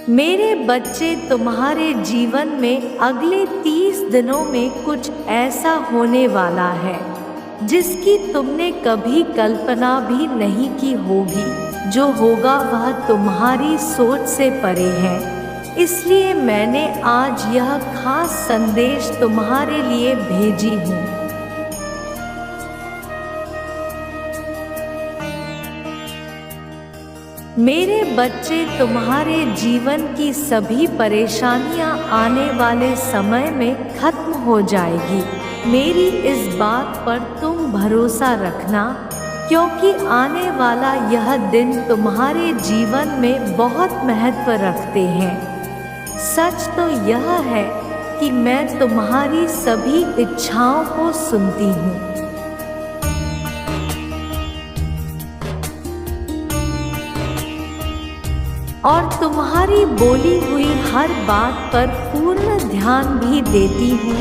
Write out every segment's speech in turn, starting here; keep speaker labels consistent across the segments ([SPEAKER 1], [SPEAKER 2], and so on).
[SPEAKER 1] मेरे बच्चे, तुम्हारे जीवन में अगले 30 दिनों में कुछ ऐसा होने वाला है जिसकी तुमने कभी कल्पना भी नहीं की होगी। जो होगा वह तुम्हारी सोच से परे है। इसलिए मैंने आज यह खास संदेश तुम्हारे लिए भेजी हूँ। मेरे बच्चे, तुम्हारे जीवन की सभी परेशानियां आने वाले समय में खत्म हो जाएगी। मेरी इस बात पर तुम भरोसा रखना, क्योंकि आने वाला यह दिन तुम्हारे जीवन में बहुत महत्व रखते हैं। सच तो यह है कि मैं तुम्हारी सभी इच्छाओं को सुनती हूँ और तुम्हारी बोली हुई हर बात पर पूर्ण ध्यान भी देती हूँ,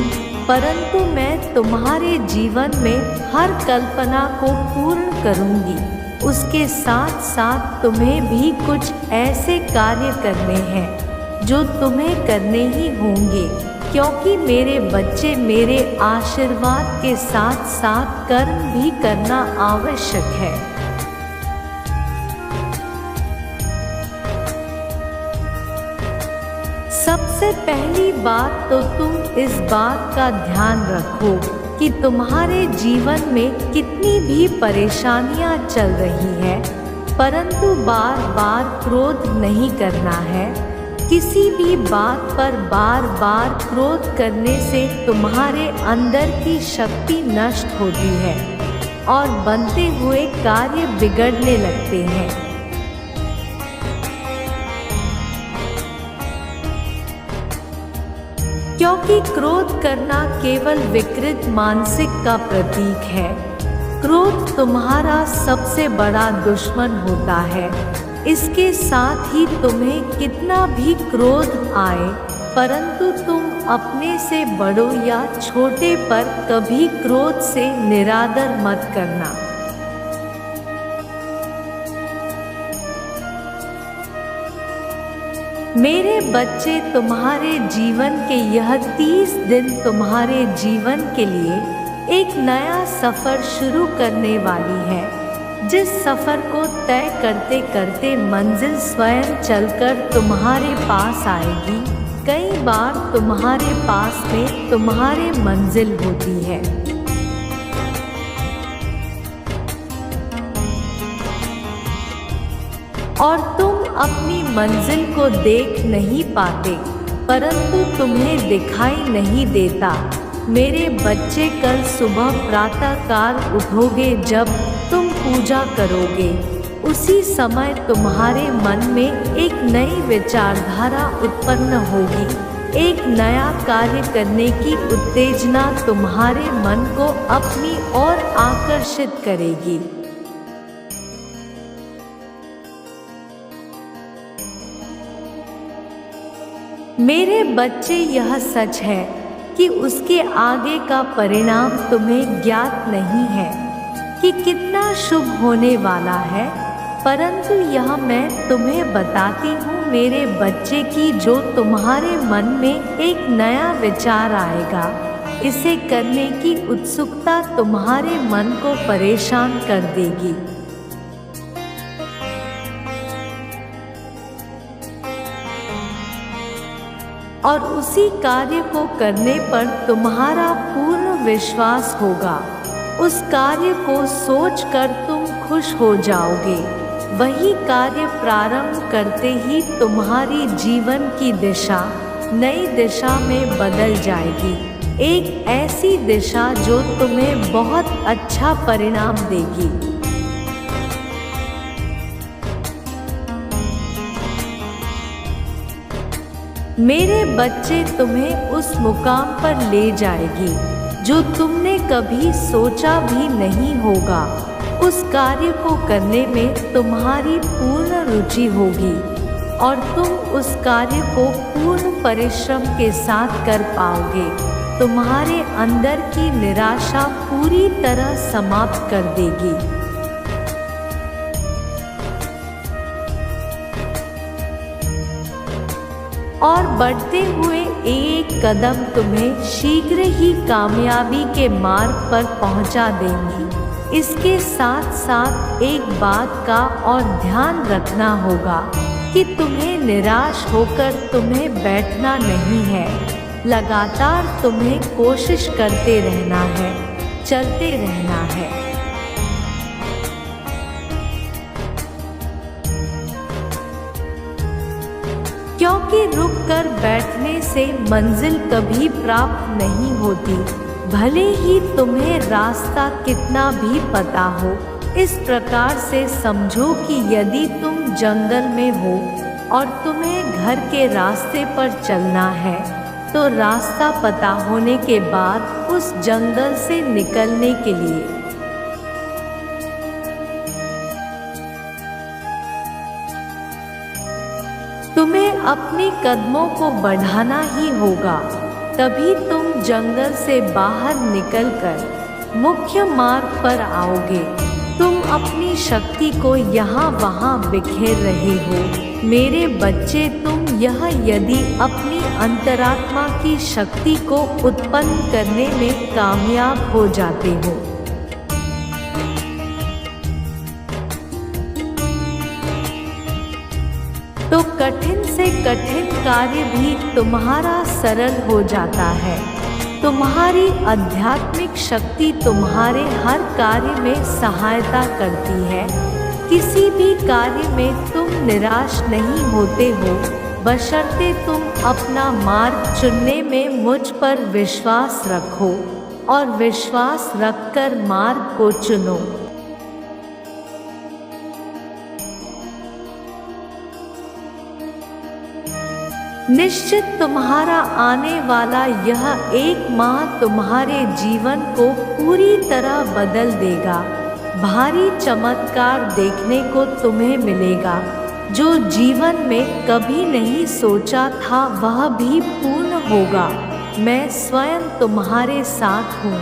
[SPEAKER 1] परंतु मैं तुम्हारे जीवन में हर कल्पना को पूर्ण करूँगी। उसके साथ साथ तुम्हें भी कुछ ऐसे कार्य करने हैं जो तुम्हें करने ही होंगे, क्योंकि मेरे बच्चे, मेरे आशीर्वाद के साथ साथ कर्म भी करना आवश्यक है। सबसे पहली बात तो तुम इस बात का ध्यान रखो कि तुम्हारे जीवन में कितनी भी परेशानियां चल रही है, परंतु बार बार क्रोध नहीं करना है। किसी भी बात पर बार बार क्रोध करने से तुम्हारे अंदर की शक्ति नष्ट होती है और बनते हुए कार्य बिगड़ने लगते हैं। क्योंकि क्रोध करना केवल विकृत मानसिक का प्रतीक है। क्रोध तुम्हारा सबसे बड़ा दुश्मन होता है। इसके साथ ही तुम्हें कितना भी क्रोध आए, परंतु तुम अपने से बड़ों या छोटे पर कभी क्रोध से निरादर मत करना। मेरे बच्चे, तुम्हारे जीवन के यह 30 दिन तुम्हारे जीवन के लिए एक नया सफ़र शुरू करने वाली है, जिस सफ़र को तय करते करते मंजिल स्वयं चलकर तुम्हारे पास आएगी। कई बार तुम्हारे पास में तुम्हारी मंजिल होती है और तुम अपनी मंजिल को देख नहीं पाते, परंतु तुम्हें दिखाई नहीं देता। मेरे बच्चे, कल सुबह प्रातःकाल उठोगे, जब तुम पूजा करोगे, उसी समय तुम्हारे मन में एक नई विचारधारा उत्पन्न होगी। एक नया कार्य करने की उत्तेजना तुम्हारे मन को अपनी ओर आकर्षित करेगी। मेरे बच्चे, यह सच है कि उसके आगे का परिणाम तुम्हें ज्ञात नहीं है कि कितना शुभ होने वाला है, परंतु यह मैं तुम्हें बताती हूँ मेरे बच्चे की जो तुम्हारे मन में एक नया विचार आएगा, इसे करने की उत्सुकता तुम्हारे मन को परेशान कर देगी। और उसी कार्य को करने पर तुम्हारा पूर्ण विश्वास होगा। उस कार्य को सोचकर तुम खुश हो जाओगे। वही कार्य प्रारंभ करते ही तुम्हारी जीवन की दिशा नई दिशा में बदल जाएगी, एक ऐसी दिशा जो तुम्हें बहुत अच्छा परिणाम देगी। मेरे बच्चे, तुम्हें उस मुकाम पर ले जाएगी जो तुमने कभी सोचा भी नहीं होगा। उस कार्य को करने में तुम्हारी पूर्ण रुचि होगी और तुम उस कार्य को पूर्ण परिश्रम के साथ कर पाओगे। तुम्हारे अंदर की निराशा पूरी तरह समाप्त कर देगी। और बढ़ते हुए एक कदम तुम्हें शीघ्र ही कामयाबी के मार्ग पर पहुंचा देंगी। इसके साथ साथ एक बात का और ध्यान रखना होगा कि तुम्हें निराश होकर तुम्हें बैठना नहीं है, लगातार तुम्हें कोशिश करते रहना है, चलते रहना है। क्योंकि रुककर बैठने से मंजिल कभी प्राप्त नहीं होती, भले ही तुम्हें रास्ता कितना भी पता हो। इस प्रकार से समझो कि यदि तुम जंगल में हो और तुम्हें घर के रास्ते पर चलना है, तो रास्ता पता होने के बाद उस जंगल से निकलने के लिए तुम्हें अपने कदमों को बढ़ाना ही होगा। तभी तुम जंगल से बाहर निकलकर मुख्य मार्ग पर आओगे। तुम अपनी शक्ति को यहाँ वहाँ बिखेर रहे हो। मेरे बच्चे, तुम यदि अपनी अंतरात्मा की शक्ति को उत्पन्न करने में कामयाब हो जाते हो, तो कठिन से कठिन कार्य भी तुम्हारा सरल हो जाता है। तुम्हारी आध्यात्मिक शक्ति तुम्हारे हर कार्य में सहायता करती है। किसी भी कार्य में तुम निराश नहीं होते हो, बशर्ते तुम अपना मार्ग चुनने में मुझ पर विश्वास रखो और विश्वास रखकर मार्ग को चुनो। निश्चित तुम्हारा आने वाला यह एक माह तुम्हारे जीवन को पूरी तरह बदल देगा। भारी चमत्कार देखने को तुम्हें मिलेगा। जो जीवन में कभी नहीं सोचा था वह भी पूर्ण होगा। मैं स्वयं तुम्हारे साथ हूँ।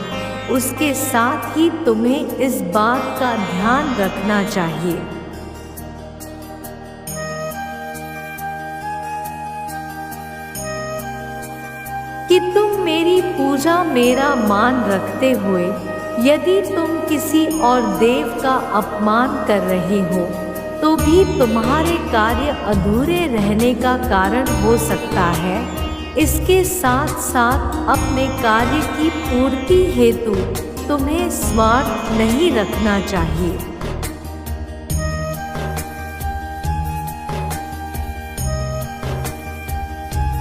[SPEAKER 1] उसके साथ ही तुम्हें इस बात का ध्यान रखना चाहिए कि तुम मेरी पूजा, मेरा मान रखते हुए यदि तुम किसी और देव का अपमान कर रहे हो, तो भी तुम्हारे कार्य अधूरे रहने का कारण हो सकता है। इसके साथ साथ अपने कार्य की पूर्ति हेतु तुम्हें स्वार्थ नहीं रखना चाहिए।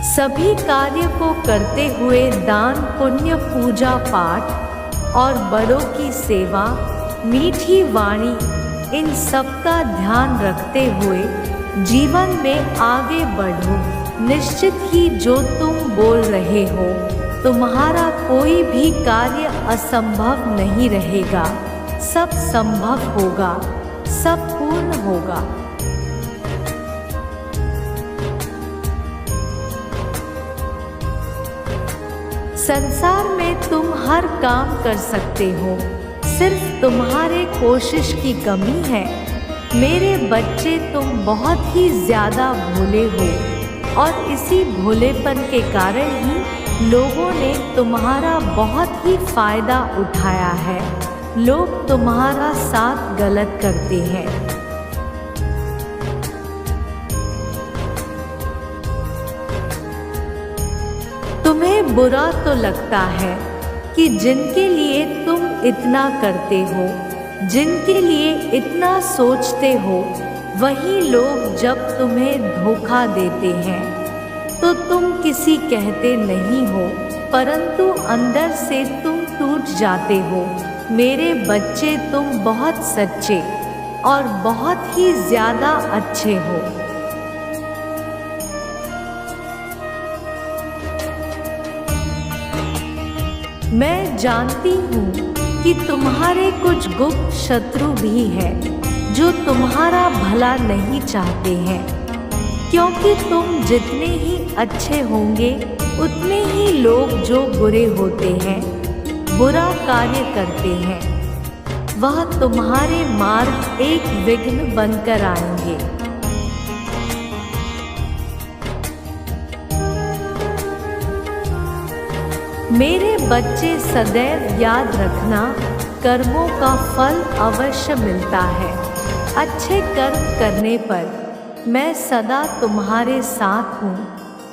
[SPEAKER 1] सभी कार्य को करते हुए दान, पुण्य, पूजा पाठ और बड़ों की सेवा, मीठी वाणी, इन सब का ध्यान रखते हुए जीवन में आगे बढ़ो। निश्चित ही जो तुम बोल रहे हो, तुम्हारा कोई भी कार्य असंभव नहीं रहेगा। सब संभव होगा, सब पूर्ण होगा। संसार में तुम हर काम कर सकते हो, सिर्फ तुम्हारे कोशिश की कमी है। मेरे बच्चे, तुम बहुत ही ज़्यादा भोले हो और इसी भोलेपन के कारण ही लोगों ने तुम्हारा बहुत ही फायदा उठाया है। लोग तुम्हारा साथ गलत करते हैं। तुम्हें बुरा तो लगता है कि जिनके लिए तुम इतना करते हो, जिनके लिए इतना सोचते हो, वही लोग जब तुम्हें धोखा देते हैं तो तुम किसी कहते नहीं हो, परंतु अंदर से तुम टूट जाते हो। मेरे बच्चे, तुम बहुत सच्चे और बहुत ही ज़्यादा अच्छे हो। मैं जानती हूँ कि तुम्हारे कुछ गुप्त शत्रु भी हैं जो तुम्हारा भला नहीं चाहते हैं, क्योंकि तुम जितने ही अच्छे होंगे उतने ही लोग जो बुरे होते हैं, बुरा कार्य करते हैं, वह तुम्हारे मार्ग एक विघ्न बनकर आएंगे। मेरे बच्चे सदैव याद रखना, कर्मों का फल अवश्य मिलता है। अच्छे कर्म करने पर मैं सदा तुम्हारे साथ हूँ।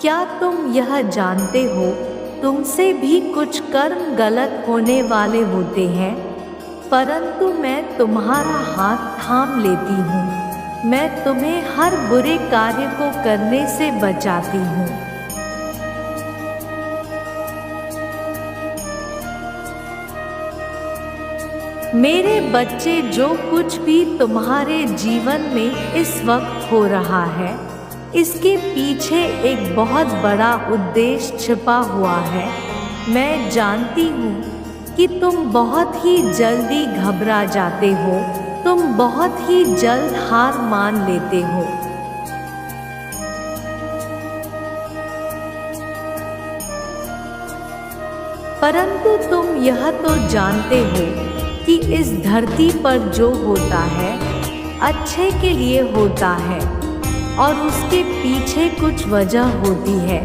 [SPEAKER 1] क्या तुम यह जानते हो, तुमसे भी कुछ कर्म गलत होने वाले होते हैं, परंतु मैं तुम्हारा हाथ थाम लेती हूँ। मैं तुम्हें हर बुरे कार्य को करने से बचाती हूँ। मेरे बच्चे, जो कुछ भी तुम्हारे जीवन में इस वक्त हो रहा है, इसके पीछे एक बहुत बड़ा उद्देश्य छिपा हुआ है। मैं जानती हूँ कि तुम बहुत ही जल्दी घबरा जाते हो, तुम बहुत ही जल्द हार मान लेते हो। परंतु तुम यह तो जानते हो कि इस धरती पर जो होता है अच्छे के लिए होता है और उसके पीछे कुछ वजह होती है।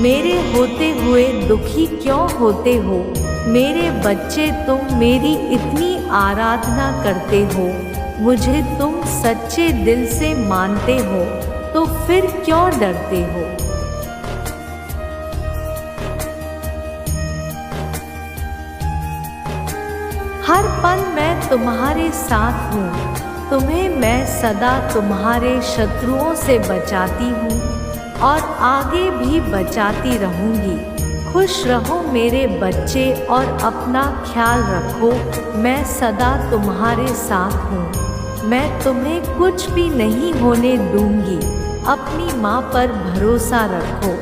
[SPEAKER 1] मेरे होते हुए दुखी क्यों होते हो मेरे बच्चे? तुम मेरी इतनी आराधना करते हो, मुझे तुम सच्चे दिल से मानते हो, तो फिर क्यों डरते हो? हर पल मैं तुम्हारे साथ हूँ। तुम्हें मैं सदा तुम्हारे शत्रुओं से बचाती हूँ और आगे भी बचाती रहूँगी। खुश रहो मेरे बच्चे और अपना ख्याल रखो। मैं सदा तुम्हारे साथ हूँ। मैं तुम्हें कुछ भी नहीं होने दूँगी। अपनी माँ पर भरोसा रखो।